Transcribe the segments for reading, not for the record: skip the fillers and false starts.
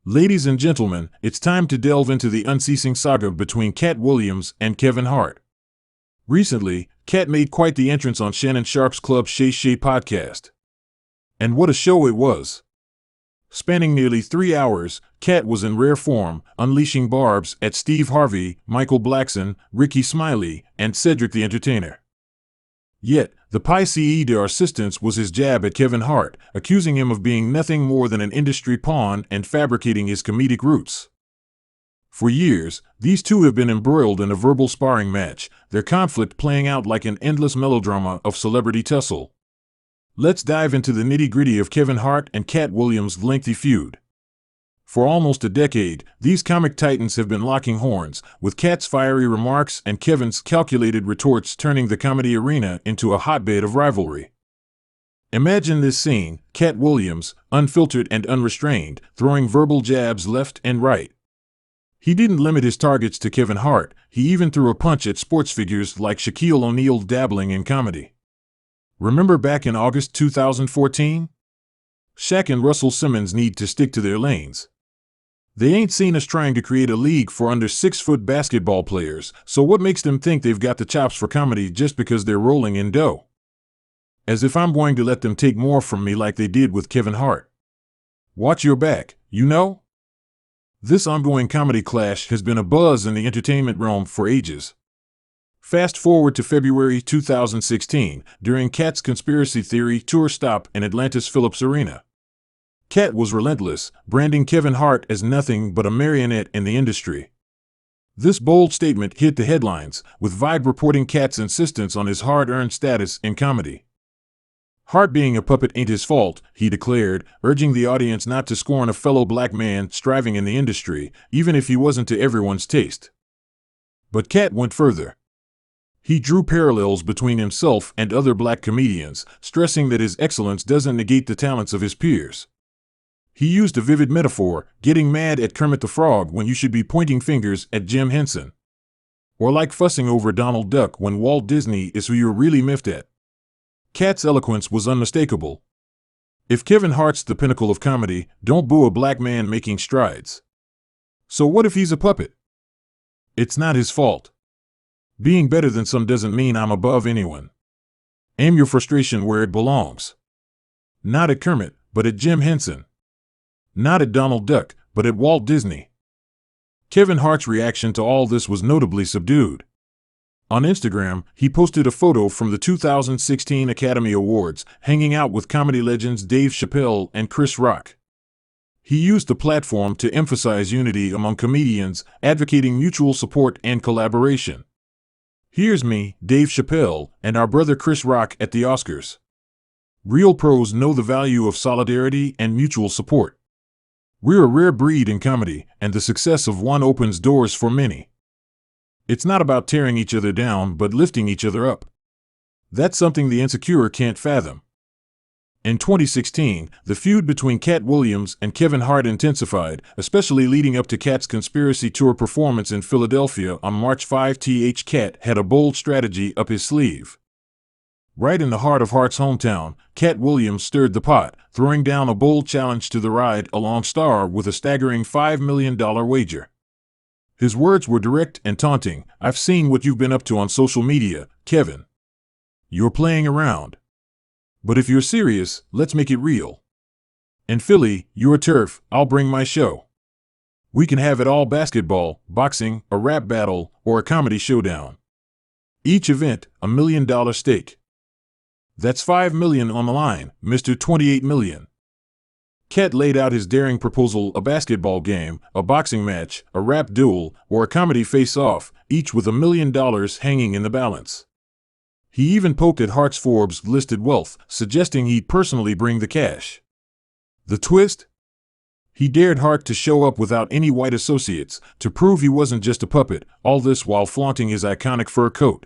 Ladies and gentlemen, it's time to delve into the unceasing saga between Katt Williams and Kevin Hart. Recently, Katt made quite the entrance on Shannon Sharpe's Club Shay Shay podcast. And what a show it was! Spanning nearly 3 hours, Katt was in rare form, unleashing barbs at Steve Harvey, Michael Blackson, Rickey Smiley, and Cedric the Entertainer. Yet, the piece de resistance was his jab at Kevin Hart, accusing him of being nothing more than an industry pawn and fabricating his comedic roots. For years, these two have been embroiled in a verbal sparring match, their conflict playing out like an endless melodrama of celebrity tussle. Let's dive into the nitty-gritty of Kevin Hart and Katt Williams' lengthy feud. For almost a decade, these comic titans have been locking horns, with Katt's fiery remarks and Kevin's calculated retorts turning the comedy arena into a hotbed of rivalry. Imagine this scene: Katt Williams, unfiltered and unrestrained, throwing verbal jabs left and right. He didn't limit his targets to Kevin Hart, he even threw a punch at sports figures like Shaquille O'Neal dabbling in comedy. Remember back in August 2014? Shaq and Russell Simmons need to stick to their lanes. They ain't seen us trying to create a league for under 6-foot basketball players, so what makes them think they've got the chops for comedy just because they're rolling in dough? As if I'm going to let them take more from me like they did with Kevin Hart. Watch your back, you know? This ongoing comedy clash has been a buzz in the entertainment realm for ages. Fast forward to February 2016, during Katt's conspiracy theory tour stop in Atlanta's Phillips Arena. Katt was relentless, branding Kevin Hart as nothing but a marionette in the industry. This bold statement hit the headlines, with Vibe reporting Katt's insistence on his hard-earned status in comedy. Hart being a puppet ain't his fault, he declared, urging the audience not to scorn a fellow black man striving in the industry, even if he wasn't to everyone's taste. But Katt went further. He drew parallels between himself and other black comedians, stressing that his excellence doesn't negate the talents of his peers. He used a vivid metaphor, getting mad at Kermit the Frog when you should be pointing fingers at Jim Henson. Or like fussing over Donald Duck when Walt Disney is who you're really miffed at. Katt's eloquence was unmistakable. If Kevin Hart's the pinnacle of comedy, don't boo a black man making strides. So what if he's a puppet? It's not his fault. Being better than some doesn't mean I'm above anyone. Aim your frustration where it belongs. Not at Kermit, but at Jim Henson. Not at Donald Duck, but at Walt Disney. Kevin Hart's reaction to all this was notably subdued. On Instagram, he posted a photo from the 2016 Academy Awards, hanging out with comedy legends Dave Chappelle and Chris Rock. He used the platform to emphasize unity among comedians, advocating mutual support and collaboration. Here's me, Dave Chappelle, and our brother Chris Rock at the Oscars. Real pros know the value of solidarity and mutual support. We're a rare breed in comedy, and the success of one opens doors for many. It's not about tearing each other down, but lifting each other up. That's something the insecure can't fathom. In 2016, the feud between Katt Williams and Kevin Hart intensified, especially leading up to Katt's conspiracy tour performance in Philadelphia on March 5. Katt had a bold strategy up his sleeve. Right in the heart of Hart's hometown, Katt Williams stirred the pot, throwing down a bold challenge to the ride along Star with a staggering $5 million wager. His words were direct and taunting. "I've seen what you've been up to on social media, Kevin. You're playing around. But if you're serious, let's make it real. In Philly, your turf, I'll bring my show. We can have it all: basketball, boxing, a rap battle, or a comedy showdown. Each event, $1 million stake. That's $5 million on the line, Mr. 28 million. Katt laid out his daring proposal: a basketball game, a boxing match, a rap duel, or a comedy face-off, each with $1 million hanging in the balance. He even poked at Hart's Forbes-listed wealth, suggesting he'd personally bring the cash. The twist? He dared Hart to show up without any white associates, to prove he wasn't just a puppet, all this while flaunting his iconic fur coat.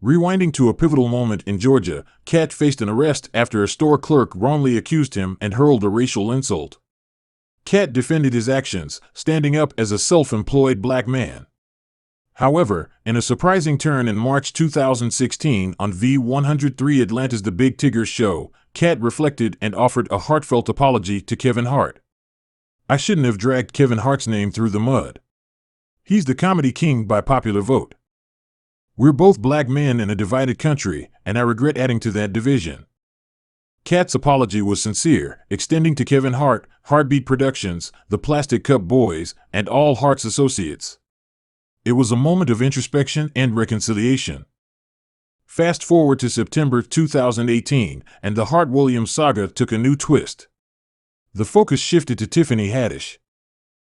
Rewinding to a pivotal moment in Georgia, Katt faced an arrest after a store clerk wrongly accused him and hurled a racial insult. Katt defended his actions, standing up as a self-employed black man. However, in a surprising turn in March 2016 on V103 Atlanta's The Big Tigger Show, Katt reflected and offered a heartfelt apology to Kevin Hart. I shouldn't have dragged Kevin Hart's name through the mud. He's the comedy king by popular vote. We're both black men in a divided country, and I regret adding to that division. Katt's apology was sincere, extending to Kevin Hart, Heartbeat Productions, the Plastic Cup Boys, and all Hart's associates. It was a moment of introspection and reconciliation. Fast forward to September 2018, and the Hart-Williams saga took a new twist. The focus shifted to Tiffany Haddish.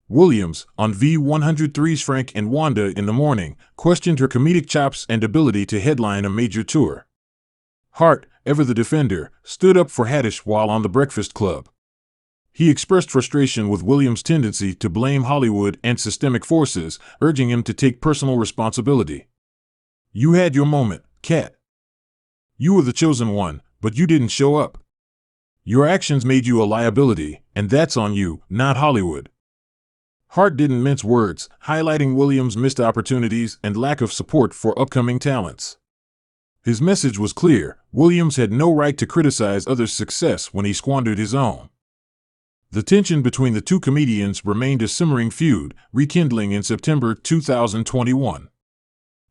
Williams, on V103's Frank and Wanda in the Morning, questioned her comedic chops and ability to headline a major tour. Hart, ever the defender, stood up for Haddish while on The Breakfast Club. He expressed frustration with Williams' tendency to blame Hollywood and systemic forces, urging him to take personal responsibility. "You had your moment, Katt. You were the chosen one, but you didn't show up. Your actions made you a liability, and that's on you, not Hollywood." Hart didn't mince words, highlighting Williams' missed opportunities and lack of support for upcoming talents. His message was clear: Williams had no right to criticize others' success when he squandered his own. The tension between the two comedians remained a simmering feud, rekindling in September 2021.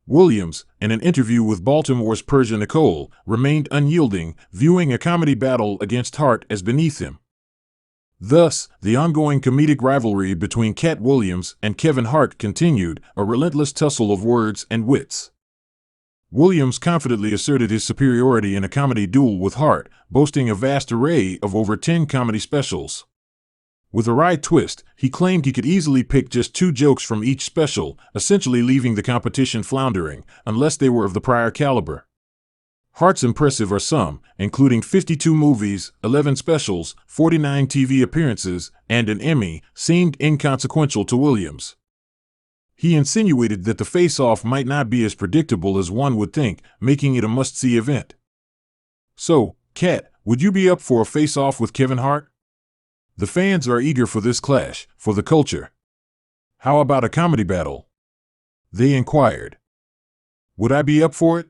Williams, in an interview with Baltimore's Persia Nicole, remained unyielding, viewing a comedy battle against Hart as beneath him. Thus, the ongoing comedic rivalry between Katt Williams and Kevin Hart continued, a relentless tussle of words and wits. Williams confidently asserted his superiority in a comedy duel with Hart, boasting a vast array of over 10 comedy specials. With a wry twist, he claimed he could easily pick just 2 jokes from each special, essentially leaving the competition floundering, unless they were of the prior caliber. Hart's impressive resume, including 52 movies, 11 specials, 49 TV appearances, and an Emmy, seemed inconsequential to Williams. He insinuated that the face-off might not be as predictable as one would think, making it a must-see event. "So, Katt, would you be up for a face-off with Kevin Hart? The fans are eager for this clash, for the culture. How about a comedy battle?" they inquired. "Would I be up for it?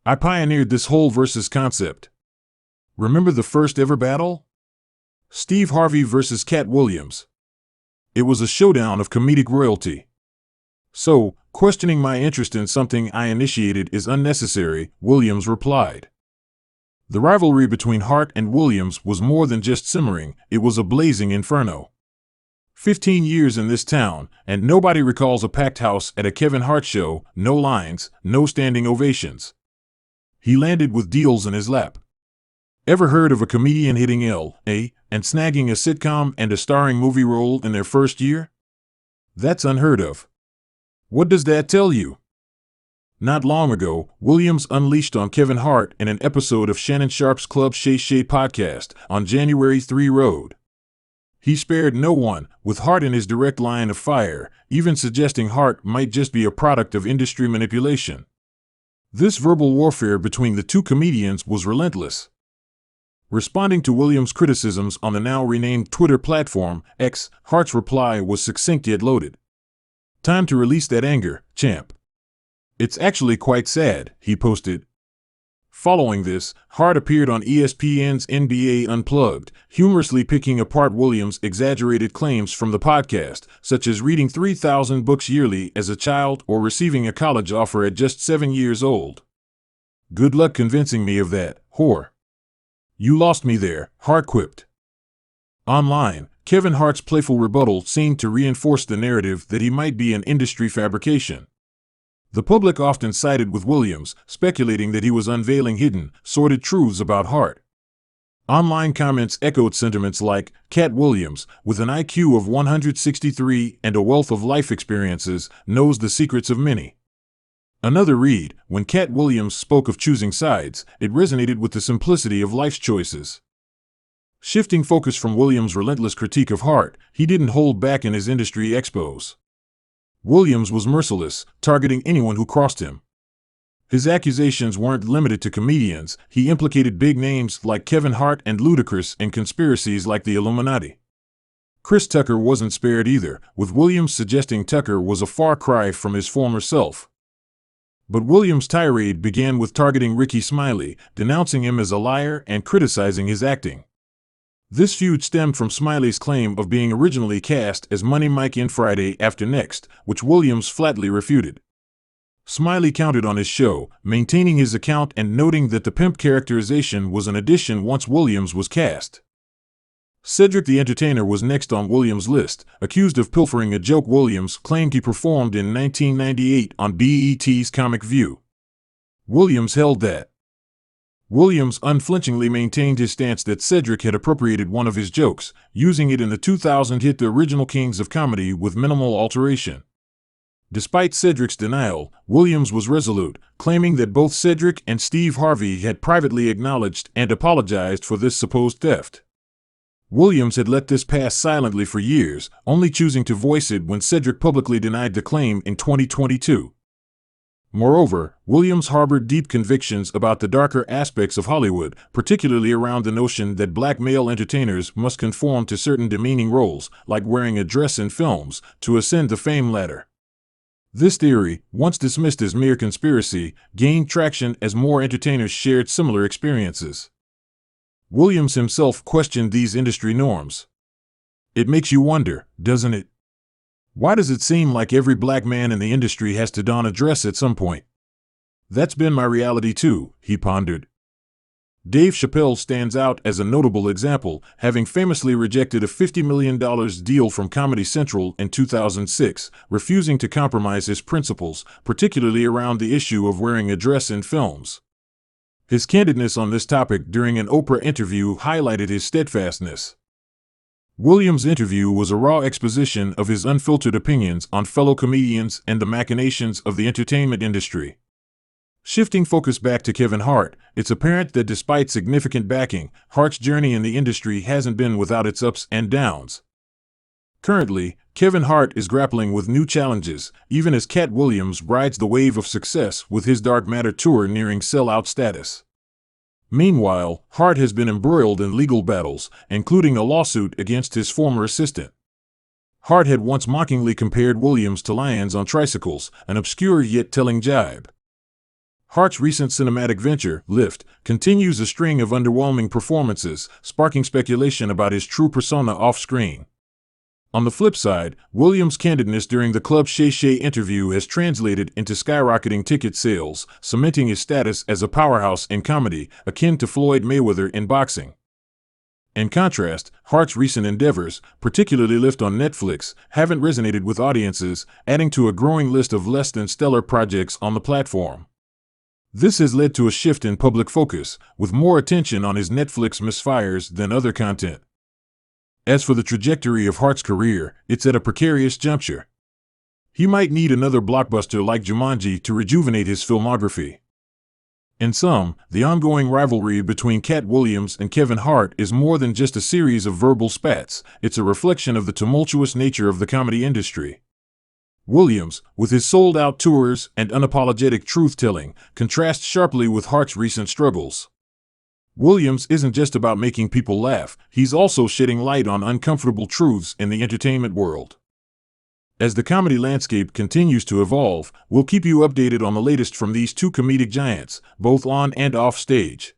I pioneered this whole versus concept. Remember the first ever battle? Steve Harvey versus Katt Williams. It was a showdown of comedic royalty. So, questioning my interest in something I initiated is unnecessary," Williams replied. The rivalry between Hart and Williams was more than just simmering, it was a blazing inferno. 15 years in this town, and nobody recalls a packed house at a Kevin Hart show, no lines, no standing ovations. He landed with deals in his lap. Ever heard of a comedian hitting L.A. and snagging a sitcom and a starring movie role in their first year? That's unheard of. What does that tell you? Not long ago, Williams unleashed on Kevin Hart in an episode of Shannon Sharpe's Club Shay Shay podcast on January 3 Road. He spared no one, with Hart in his direct line of fire, even suggesting Hart might just be a product of industry manipulation. This verbal warfare between the two comedians was relentless. Responding to Williams' criticisms on the now renamed Twitter platform, X, Hart's reply was succinct yet loaded. "Time to release that anger, champ. It's actually quite sad," he posted. Following this, Hart appeared on ESPN's NBA Unplugged, humorously picking apart Williams' exaggerated claims from the podcast, such as reading 3,000 books yearly as a child or receiving a college offer at just 7 years old. "Good luck convincing me of that, whore. You lost me there," Hart quipped. Online, Kevin Hart's playful rebuttal seemed to reinforce the narrative that he might be an industry fabrication. The public often sided with Williams, speculating that he was unveiling hidden, sordid truths about Hart. Online comments echoed sentiments like, "Katt Williams, with an IQ of 163 and a wealth of life experiences, knows the secrets of many." Another read, "When Katt Williams spoke of choosing sides, it resonated with the simplicity of life's choices." Shifting focus from Williams' relentless critique of Hart, he didn't hold back in his industry expos. Williams was merciless, targeting anyone who crossed him. His accusations weren't limited to comedians, he implicated big names like Kevin Hart and Ludacris in conspiracies like the Illuminati. Chris Tucker wasn't spared either, with Williams suggesting Tucker was a far cry from his former self. But Williams' tirade began with targeting Rickey Smiley, denouncing him as a liar and criticizing his acting. This feud stemmed from Smiley's claim of being originally cast as Money Mike in Friday After Next, which Williams flatly refuted. Smiley countered on his show, maintaining his account and noting that the pimp characterization was an addition once Williams was cast. Cedric the Entertainer was next on Williams' list, accused of pilfering a joke Williams claimed he performed in 1998 on BET's Comic View. Williams held that. Williams unflinchingly maintained his stance that Cedric had appropriated one of his jokes, using it in the 2000 hit The Original Kings of Comedy with minimal alteration. Despite Cedric's denial, Williams was resolute, claiming that both Cedric and Steve Harvey had privately acknowledged and apologized for this supposed theft. Williams had let this pass silently for years, only choosing to voice it when Cedric publicly denied the claim in 2022. Moreover, Williams harbored deep convictions about the darker aspects of Hollywood, particularly around the notion that black male entertainers must conform to certain demeaning roles, like wearing a dress in films, to ascend the fame ladder. This theory, once dismissed as mere conspiracy, gained traction as more entertainers shared similar experiences. Williams himself questioned these industry norms. It makes you wonder, doesn't it? Why does it seem like every black man in the industry has to don a dress at some point? That's been my reality too, he pondered. Dave Chappelle stands out as a notable example, having famously rejected a $50 million deal from Comedy Central in 2006, refusing to compromise his principles, particularly around the issue of wearing a dress in films. His candidness on this topic during an Oprah interview highlighted his steadfastness. Williams' interview was a raw exposition of his unfiltered opinions on fellow comedians and the machinations of the entertainment industry. Shifting focus back to Kevin Hart, it's apparent that despite significant backing, Hart's journey in the industry hasn't been without its ups and downs. Currently, Kevin Hart is grappling with new challenges, even as Katt Williams rides the wave of success with his Dark Matter tour nearing sellout status. Meanwhile, Hart has been embroiled in legal battles, including a lawsuit against his former assistant. Hart had once mockingly compared Williams to lions on tricycles, an obscure yet telling jibe. Hart's recent cinematic venture, Lift, continues a string of underwhelming performances, sparking speculation about his true persona off-screen. On the flip side, Williams' candidness during the Club Shay Shay interview has translated into skyrocketing ticket sales, cementing his status as a powerhouse in comedy, akin to Floyd Mayweather in boxing. In contrast, Hart's recent endeavors, particularly Lift on Netflix, haven't resonated with audiences, adding to a growing list of less-than-stellar projects on the platform. This has led to a shift in public focus, with more attention on his Netflix misfires than other content. As for the trajectory of Hart's career, it's at a precarious juncture. He might need another blockbuster like Jumanji to rejuvenate his filmography. In sum, the ongoing rivalry between Katt Williams and Kevin Hart is more than just a series of verbal spats, it's a reflection of the tumultuous nature of the comedy industry. Williams, with his sold-out tours and unapologetic truth-telling, contrasts sharply with Hart's recent struggles. Williams isn't just about making people laugh, he's also shedding light on uncomfortable truths in the entertainment world. As the comedy landscape continues to evolve, we'll keep you updated on the latest from these two comedic giants, both on and off stage.